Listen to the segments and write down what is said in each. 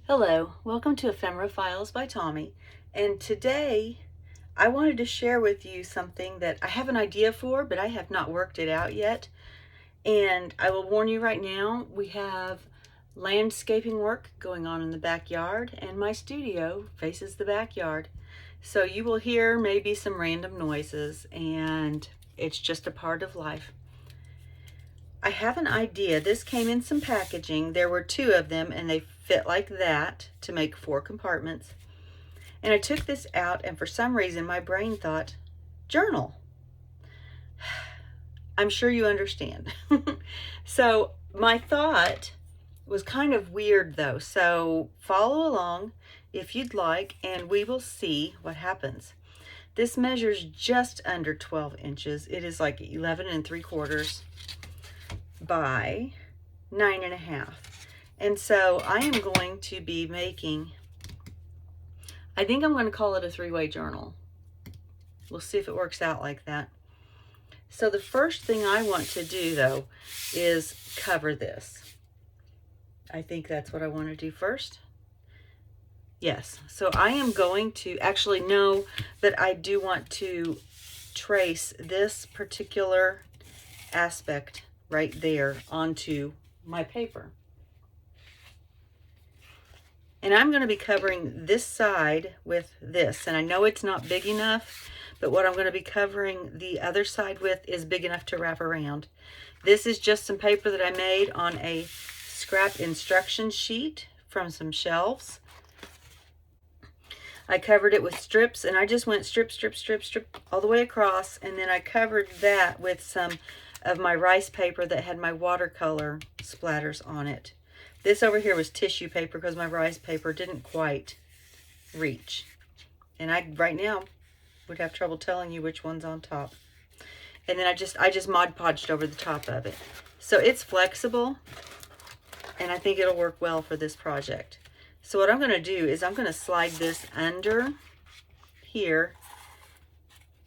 Hello, welcome to Ephemera Files by Tommy, and today I wanted to share with you something that I have an idea for, but I have not worked it out yet. And I will warn you right now, we have landscaping work going on in the backyard, and my studio faces the backyard. So you will hear maybe some random noises, and it's just a part of life. I have an idea. This came in some packaging. There were two of them and they fit like that to make 4 compartments. And I took this out and for some reason my brain thought, journal. I'm sure you understand. So my thought was kind of weird though. So follow along if you'd like and we will see what happens. This measures just under 12 inches. It is like 11 3/4 by 9.5. And so I am going to be making, I think I'm going to call it a 3-way journal. We'll see if it works out like that. So the first thing I want to do though is cover this. I think that's what I want to do first. Yes, so I am going to actually know that I do want to trace this particular aspect right there onto my paper. And I'm going to be covering this side with this. And I know it's not big enough, but what I'm going to be covering the other side with is big enough to wrap around. This is just some paper that I made on a scrap instruction sheet from some shelves. I covered it with strips and I just went strip, strip, strip, strip all the way across. And then I covered that with some of my rice paper that had my watercolor splatters on it. This over here was tissue paper because my rice paper didn't quite reach. And I right now would have trouble telling you which one's on top. And then I just Mod Podged over the top of it. So it's flexible and I think it'll work well for this project. So what I'm going to do is I'm going to slide this under here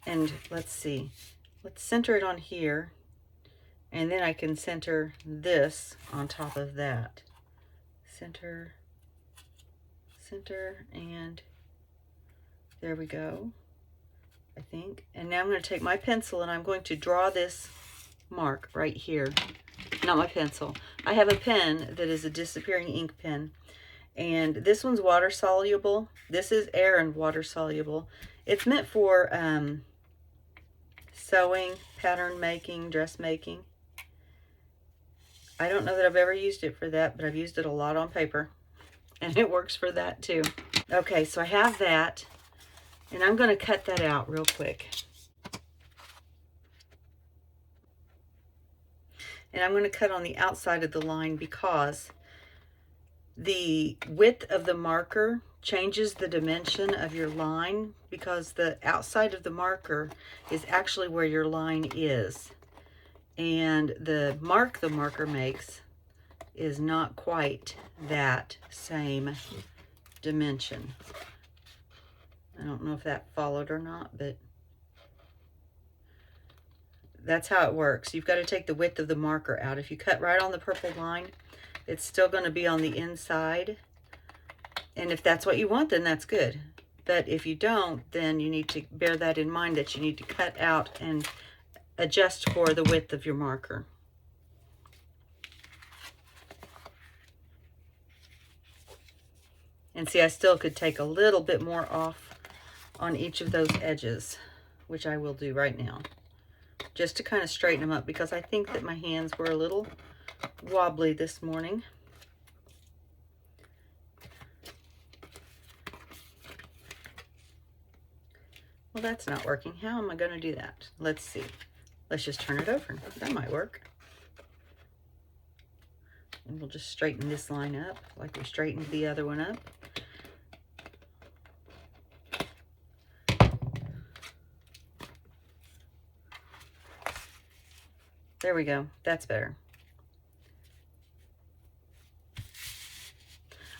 and let's see. Let's center it on here. And then I can center this on top of that. Center, center, and there we go, I think. And now I'm going to take my pencil and I'm going to draw this mark right here. Not my pencil. I have a pen that is a disappearing ink pen. And this one's water soluble. This is air and water soluble. It's meant for sewing, pattern making, dressmaking. I don't know that I've ever used it for that, but I've used it a lot on paper. And it works for that too. Okay, so I have that. And I'm going to cut that out real quick. And I'm going to cut on the outside of the line because the width of the marker changes the dimension of your line because the outside of the marker is actually where your line is. And the mark the marker makes is not quite that same dimension. I don't know if that followed or not, but that's how it works. You've got to take the width of the marker out. If you cut right on the purple line, it's still going to be on the inside. And if that's what you want, then that's good. But if you don't, then you need to bear that in mind that you need to cut out and adjust for the width of your marker. And see, I still could take a little bit more off on each of those edges, which I will do right now, just to kind of straighten them up because I think that my hands were a little wobbly this morning. Well, that's not working. How am I going to do that? Let's see. Let's just turn it over. That might work. And we'll just straighten this line up like we straightened the other one up. There we go. That's better.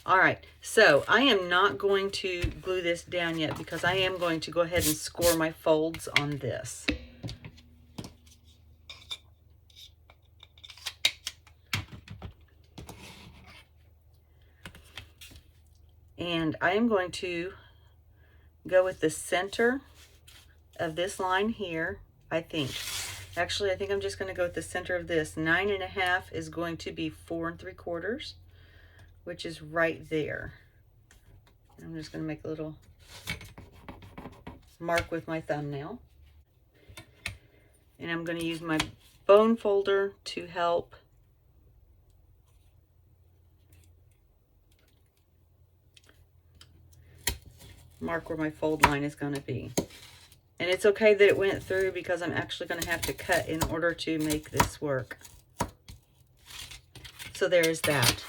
All right, so I am not going to glue this down yet because I am going to go ahead and score my folds on this. And I am going to go with the center of this line here, I think. Actually, I think I'm just going to go with the center of this. 9.5 is going to be 4 3/4, which is right there. I'm just going to make a little mark with my thumbnail. And I'm going to use my bone folder to help mark where my fold line is going to be. And it's okay that it went through because I'm actually going to have to cut in order to make this work. So there's that.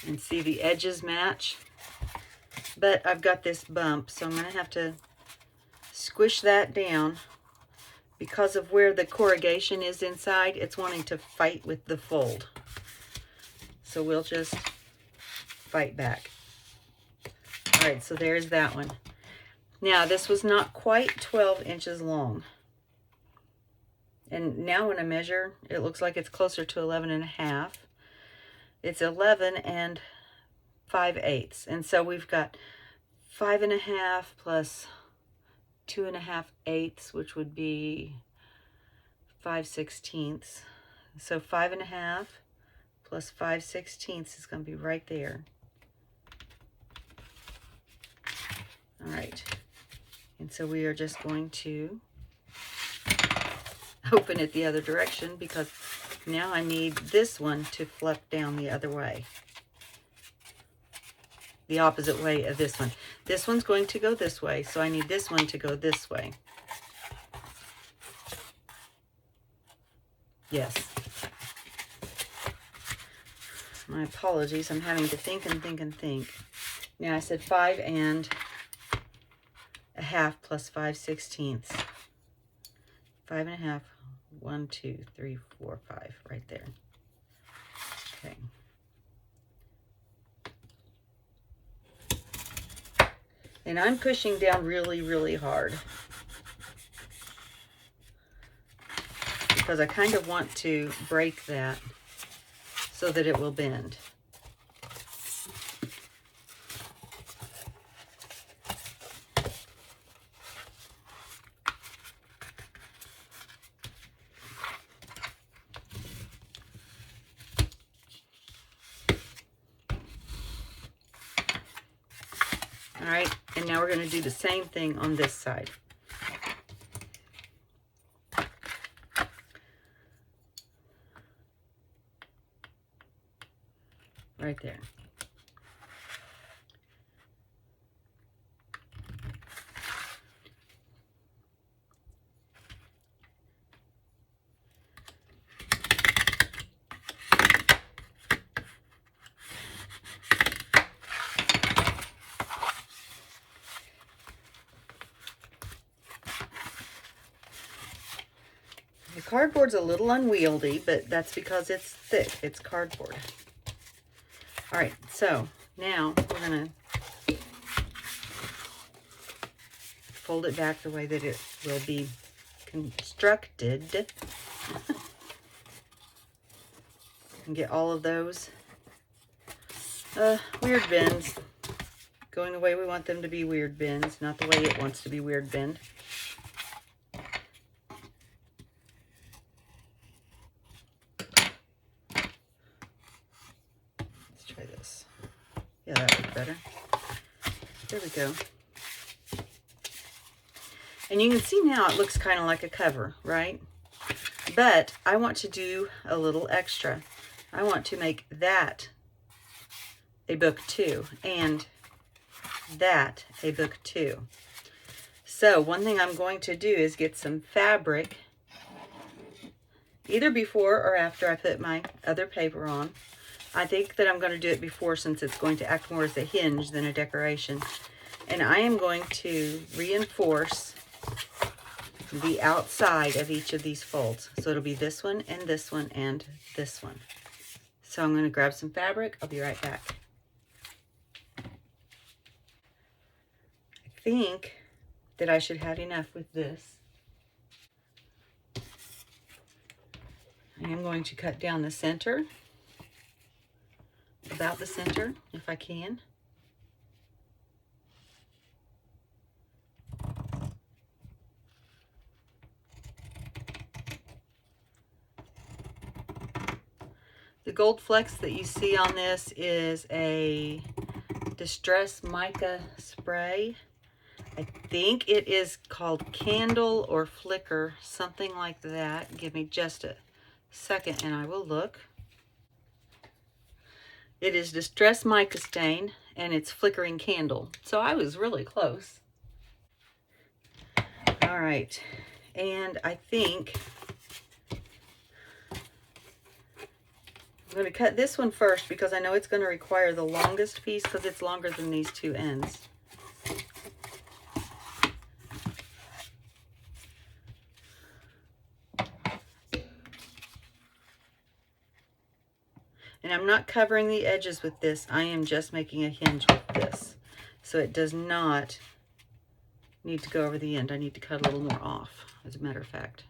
And see, the edges match. But I've got this bump, so I'm going to have to squish that down. Because of where the corrugation is inside, it's wanting to fight with the fold. So we'll just fight back. All right, so there's that one. Now, this was not quite 12 inches long. And now when I measure, it looks like it's closer to 11.5. It's 11 5/8. And so we've got 5.5 plus 2.5/8, which would be 5/16. So 5.5 plus 5/16 is going to be right there. All right. And so we are just going to open it the other direction because now I need this one to flip down the other way. The opposite way of this one. This one's going to go this way, so I need this one to go this way. Yes. My apologies, I'm having to think and think and think. Now I said 5.5 plus 5/16. 5.5, 1, 2, 3, 4, 5, right there. Okay. And I'm pushing down really, really hard because I kind of want to break that so that it will bend. All right, and now we're going to do the same thing on this side. Right there. The cardboard's a little unwieldy, but that's because it's thick. It's cardboard. All right, so now we're going to fold it back the way that it will be constructed. And get all of those weird bends going the way we want them to be weird bends, not the way it wants to be weird bend. Let's try this. Yeah, that looks better. There we go. And you can see now it looks kind of like a cover, right? But I want to do a little extra. I want to make that a book too, and that a book too. So one thing I'm going to do is get some fabric, either before or after I put my other paper on. I think that I'm going to do it before since it's going to act more as a hinge than a decoration. And I am going to reinforce the outside of each of these folds. So it'll be this one and this one and this one. So I'm going to grab some fabric. I'll be right back. I think that I should have enough with this. I am going to cut down the center. about the center if I can. The gold flecks that you see on this is a Distress Mica spray. I think it is called Candle or Flicker, something like that. Give me just a second and I will look. It is Distress Mica Stain and it's Flickering Candle. So I was really close. All right, and I think I'm going to cut this one first because I know it's going to require the longest piece because it's longer than these two ends. And I'm not covering the edges with this. I am just making a hinge with this. So it does not need to go over the end. I need to cut a little more off, as a matter of fact.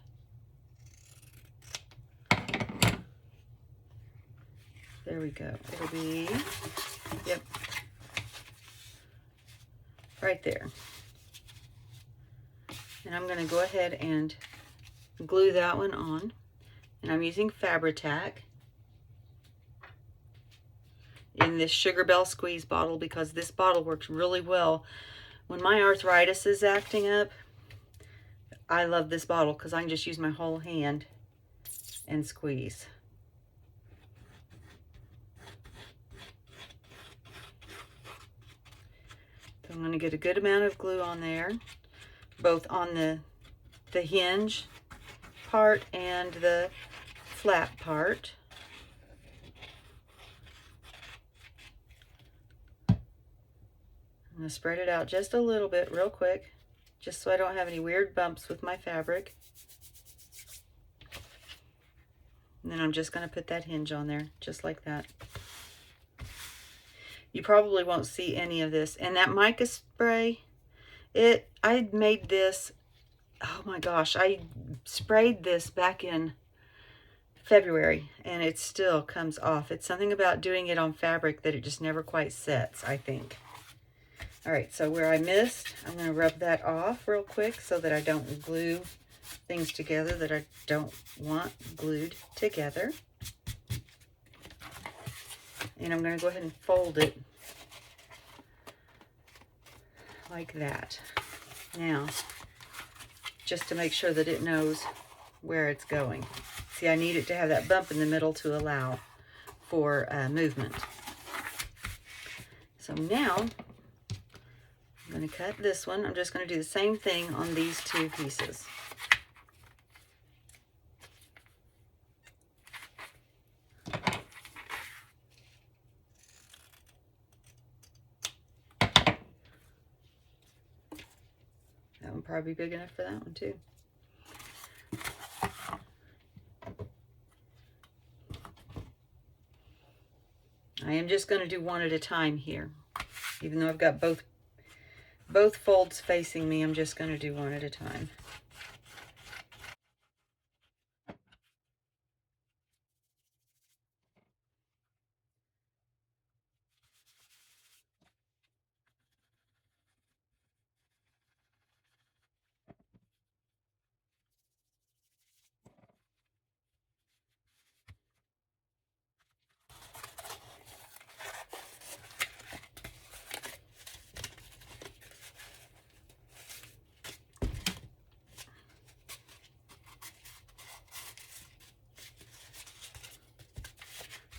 There we go. It'll be, yep, right there. And I'm going to go ahead and glue that one on. And I'm using Fabri-Tac in this Sugar Belle Squeeze bottle because this bottle works really well. When my arthritis is acting up, I love this bottle because I can just use my whole hand and squeeze. So I'm going to get a good amount of glue on there, both on the hinge part and the flat part. I'm going to spread it out just a little bit real quick, just so I don't have any weird bumps with my fabric. And then I'm just going to put that hinge on there, just like that. You probably won't see any of this. And that mica spray, I made this, oh my gosh, I sprayed this back in February and it still comes off. It's something about doing it on fabric that it just never quite sets, I think. All right, so where I missed, I'm going to rub that off real quick so that I don't glue things together that I don't want glued together. And I'm going to go ahead and fold it like that. Now, just to make sure that it knows where it's going. See, I need it to have that bump in the middle to allow for movement. So now, I'm going to cut this one. I'm just going to do the same thing on these two pieces. That one probably big enough for that one too. I am just going to do one at a time here. Even though I've got both folds facing me, I'm just going to do one at a time.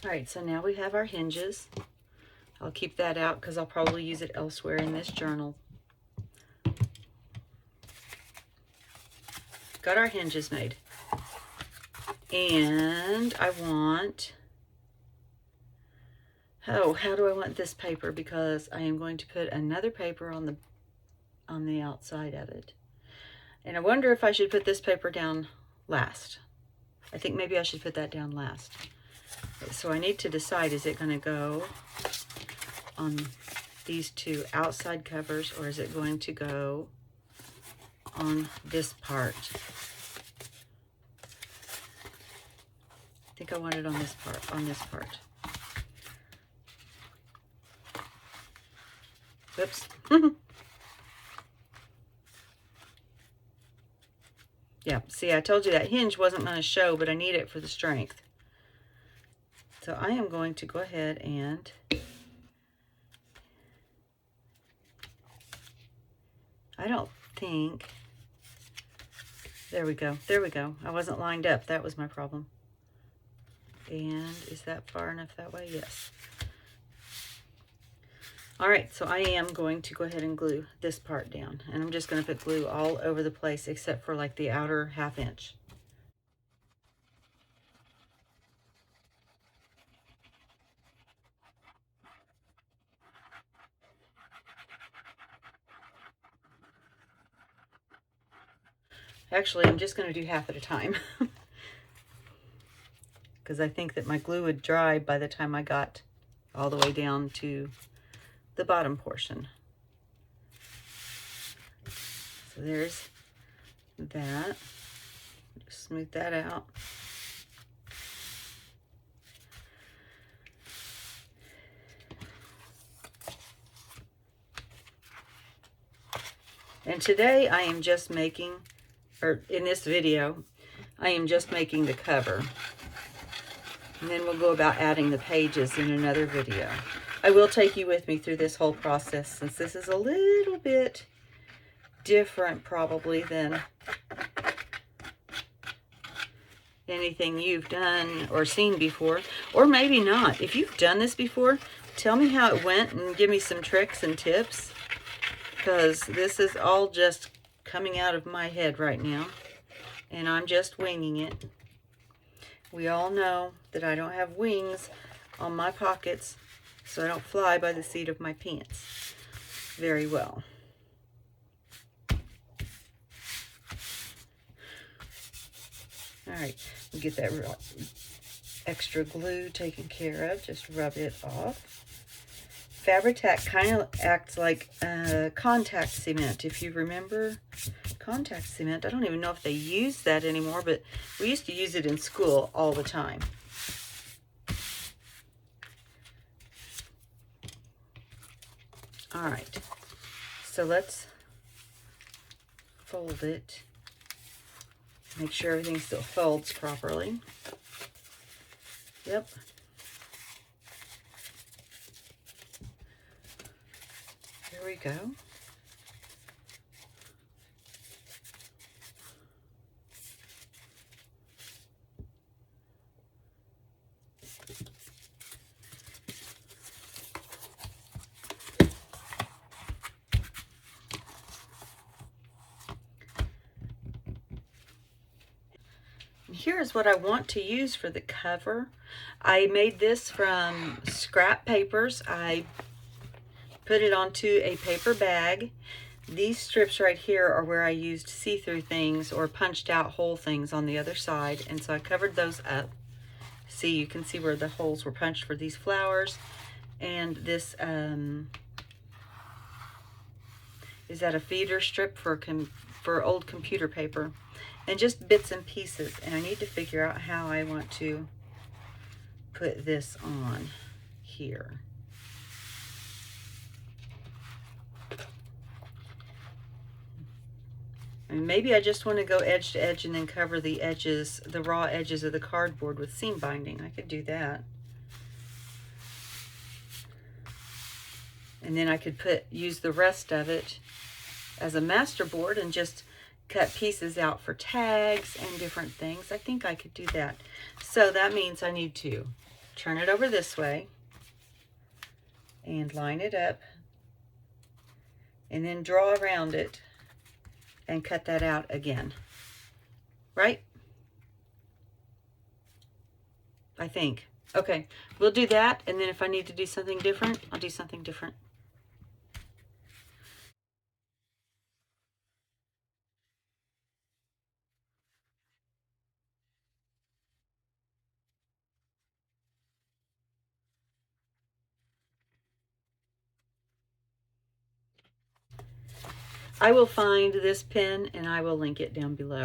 All right, so now we have our hinges. I'll keep that out because I'll probably use it elsewhere in this journal. Got our hinges made. And I want, how do I want this paper? Because I am going to put another paper on the outside of it. And I wonder if I should put this paper down last. I think maybe I should put that down last. So I need to decide, is it going to go on these two outside covers or is it going to go on this part? I think I want it on this part, Whoops. Yeah, see, I told you that hinge wasn't going to show, but I need it for the strength. So I am going to go ahead and I don't think, there we go, there we go. I wasn't lined up, that was my problem. And is that far enough that way? Yes. All right, so I am going to go ahead and glue this part down, and I'm just going to put glue all over the place except for like the outer 1/2 inch. Actually, I'm just going to do half at a time because I think that my glue would dry by the time I got all the way down to the bottom portion. So there's that. Just smooth that out. And today I am just making, or in this video, I am just making the cover. And then we'll go about adding the pages in another video. I will take you with me through this whole process since this is a little bit different probably than anything you've done or seen before, or maybe not. If you've done this before, tell me how it went and give me some tricks and tips, because this is all just coming out of my head right now and I'm just winging it. We all know that I don't have wings on my pockets, so I don't fly by the seat of my pants very well. All right, we'll get that extra glue taken care of. Just rub it off. Fabri-Tac kind of acts like contact cement. If you remember contact cement, I don't even know if they use that anymore, but we used to use it in school all the time. All right, so let's fold it. Make sure everything still folds properly. Yep. Here we go. Here's what I want to use for the cover. I made this from scrap papers. I put it onto a paper bag. These strips right here are where I used see-through things or punched out hole things on the other side, and so I covered those up. See, you can see where the holes were punched for these flowers. And this is that a feeder strip for old computer paper, and just bits and pieces. And I need to figure out how I want to put this on here. And maybe I just want to go edge to edge and then cover the edges, the raw edges of the cardboard with seam binding. I could do that. And then I could use the rest of it as a master board and just cut pieces out for tags and different things. I think I could do that. So that means I need to turn it over this way and line it up and then draw around it and cut that out again, right? I think. Okay, we'll do that, and then if I need to do something different, I'll do something different. I will find this pen and I will link it down below.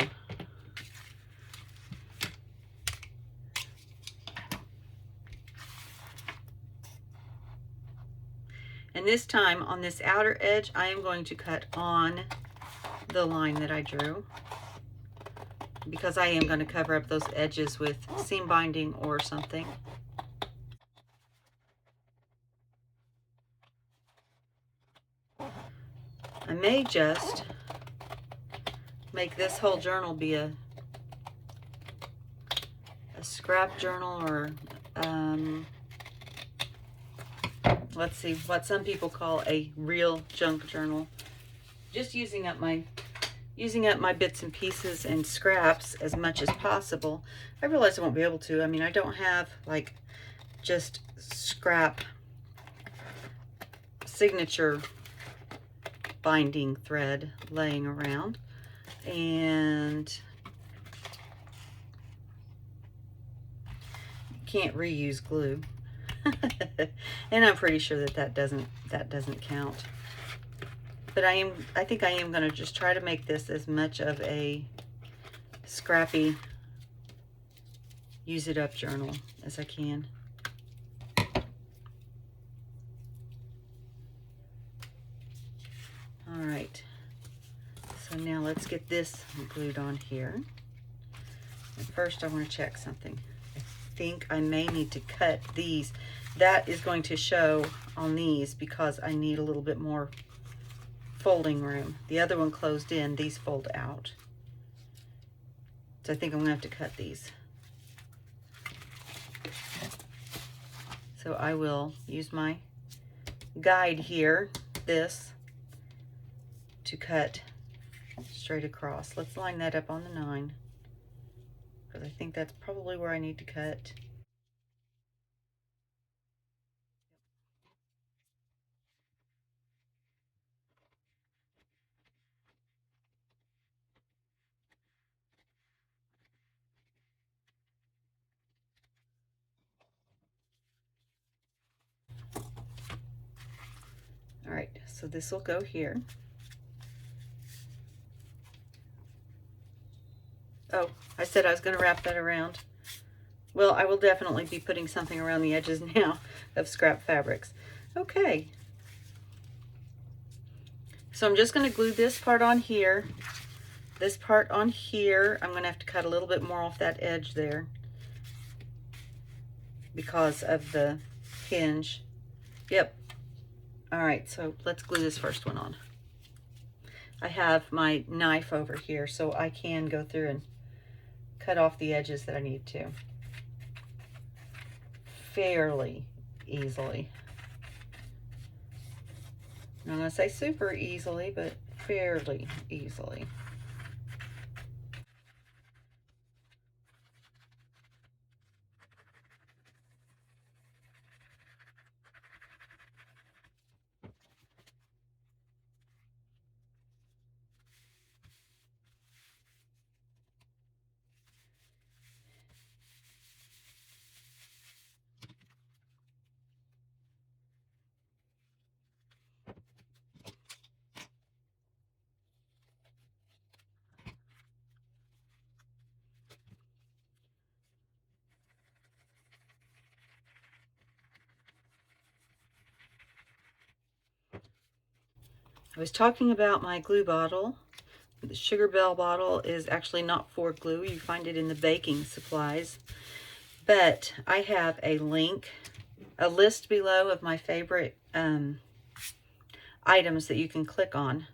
And this time on this outer edge, I am going to cut on the line that I drew, because I am going to cover up those edges with seam binding or something. I may just make this whole journal be a scrap journal, or let's see, what some people call a real junk journal. Just using up my bits and pieces and scraps as much as possible. I realize I won't be able to. I mean, I don't have like just scrap signature binding thread laying around, and can't reuse glue. And I'm pretty sure that doesn't count. But I think I am going to just try to make this as much of a scrappy use it up journal as I can. All right, so now let's get this glued on here. And first I want to check something. I think I may need to cut these. That is going to show on these because I need a little bit more folding room. The other one closed in, these fold out. So I think I'm gonna have to cut these. So I will use my guide here, this, to cut straight across. Let's line that up on the 9, because I think that's probably where I need to cut. All right, so this will go here. Oh, I said I was going to wrap that around. Well, I will definitely be putting something around the edges now of scrap fabrics. Okay. So I'm just going to glue this part on here. This part on here, I'm going to have to cut a little bit more off that edge there because of the hinge. Yep. All right, so let's glue this first one on. I have my knife over here, so I can go through and cut off the edges that I need to fairly easily. I'm not going to say super easily, but fairly easily. I was talking about my glue bottle. The Sugar Belle bottle is actually not for glue. You find it in the baking supplies. But I have a link, a list below of my favorite items that you can click on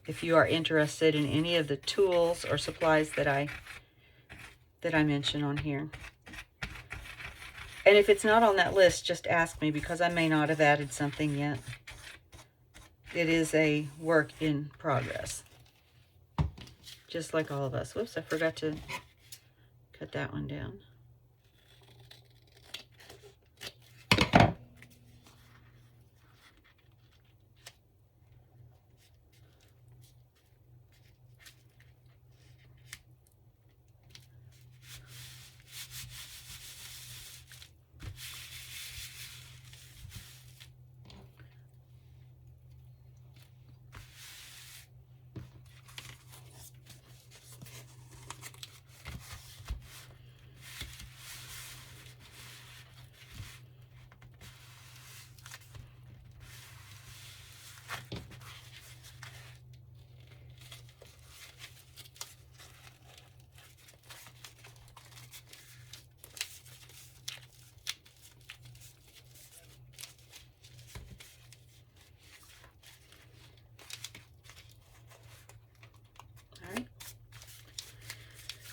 if you are interested in any of the tools or supplies that I mention on here. And if it's not on that list, just ask me, because I may not have added something yet. It is a work in progress, just like all of us. Whoops, I forgot to cut that one down.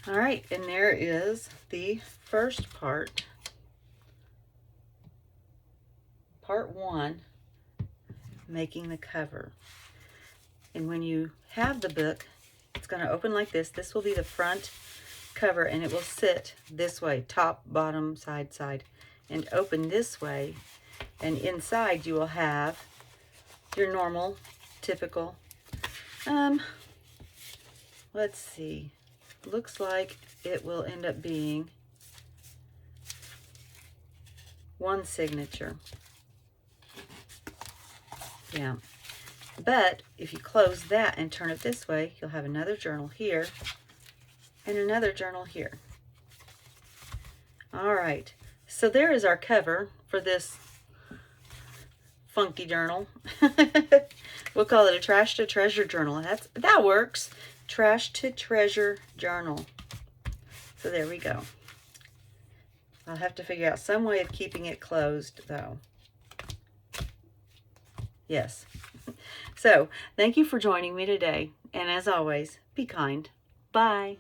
All right, and there is the first part, part 1, making the cover. And when you have the book, it's going to open like this. This will be the front cover, and it will sit this way, top, bottom, side, side, and open this way. And inside you will have your normal, typical, let's see, looks like it will end up being one signature. Yeah. But if you close that and turn it this way, you'll have another journal here and another journal here. All right. So there is our cover for this funky journal. We'll call it a Trash to Treasure journal. That works. Trash to Treasure journal. So there we go. I'll have to figure out some way of keeping it closed, though. Yes. So, thank you for joining me today. And as always, be kind. Bye.